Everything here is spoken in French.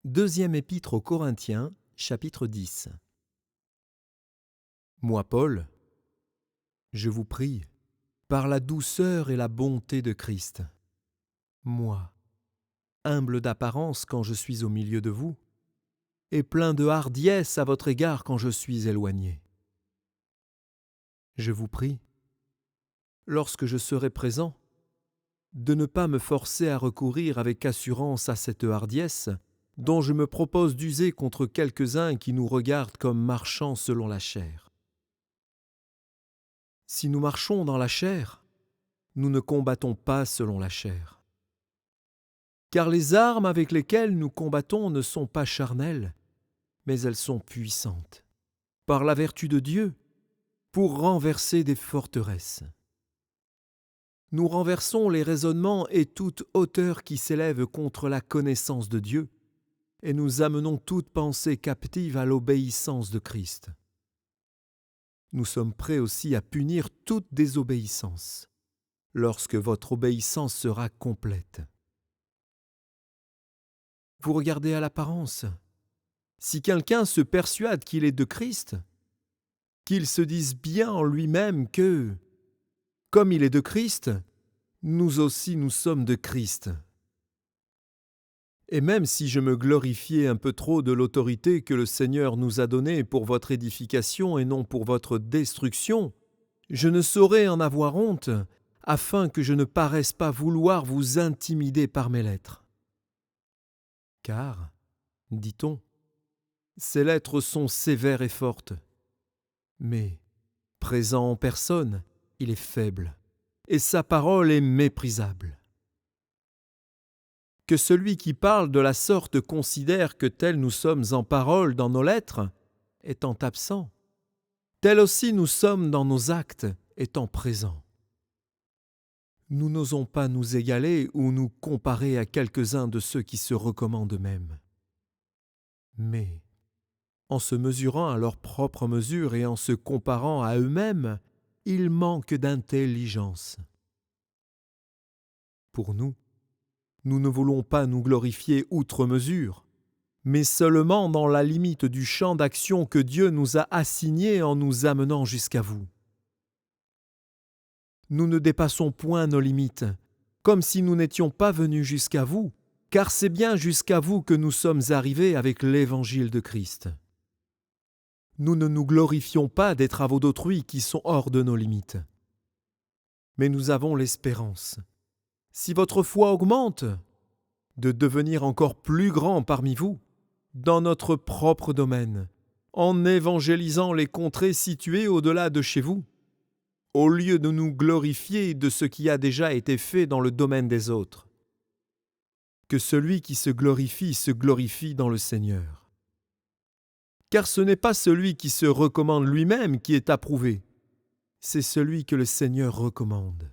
Deuxième épître aux Corinthiens, chapitre 10. Moi, Paul, je vous prie, par la douceur et la bonté de Christ, moi, humble d'apparence quand je suis au milieu de vous, et plein de hardiesse à votre égard quand je suis éloigné. Je vous prie, lorsque je serai présent, de ne pas me forcer à recourir avec assurance à cette hardiesse dont je me propose d'user contre quelques-uns qui nous regardent comme marchant selon la chair. Si nous marchons dans la chair, nous ne combattons pas selon la chair. Car les armes avec lesquelles nous combattons ne sont pas charnelles, mais elles sont puissantes, par la vertu de Dieu, pour renverser des forteresses. Nous renversons les raisonnements et toute hauteur qui s'élève contre la connaissance de Dieu, et nous amenons toute pensée captive à l'obéissance de Christ. Nous sommes prêts aussi à punir toute désobéissance, lorsque votre obéissance sera complète. Vous regardez à l'apparence. Si quelqu'un se persuade qu'il est de Christ, qu'il se dise bien en lui-même que, comme il est de Christ, nous aussi nous sommes de Christ. Et même si je me glorifiais un peu trop de l'autorité que le Seigneur nous a donnée pour votre édification et non pour votre destruction, je ne saurais en avoir honte, afin que je ne paraisse pas vouloir vous intimider par mes lettres. Car, dit-on, ces lettres sont sévères et fortes, mais, présent en personne, il est faible, et sa parole est méprisable. Que celui qui parle de la sorte considère que tels nous sommes en parole dans nos lettres, étant absents, tels aussi nous sommes dans nos actes, étant présents. Nous n'osons pas nous égaler ou nous comparer à quelques-uns de ceux qui se recommandent eux-mêmes. Mais, en se mesurant à leur propre mesure et en se comparant à eux-mêmes, ils manquent d'intelligence. Pour nous, nous ne voulons pas nous glorifier outre mesure, mais seulement dans la limite du champ d'action que Dieu nous a assigné en nous amenant jusqu'à vous. Nous ne dépassons point nos limites, comme si nous n'étions pas venus jusqu'à vous, car c'est bien jusqu'à vous que nous sommes arrivés avec l'Évangile de Christ. Nous ne nous glorifions pas des travaux d'autrui qui sont hors de nos limites. Mais nous avons l'espérance, si votre foi augmente, de devenir encore plus grand parmi vous, dans notre propre domaine, en évangélisant les contrées situées au-delà de chez vous, au lieu de nous glorifier de ce qui a déjà été fait dans le domaine des autres. Que celui qui se glorifie dans le Seigneur. Car ce n'est pas celui qui se recommande lui-même qui est approuvé, c'est celui que le Seigneur recommande.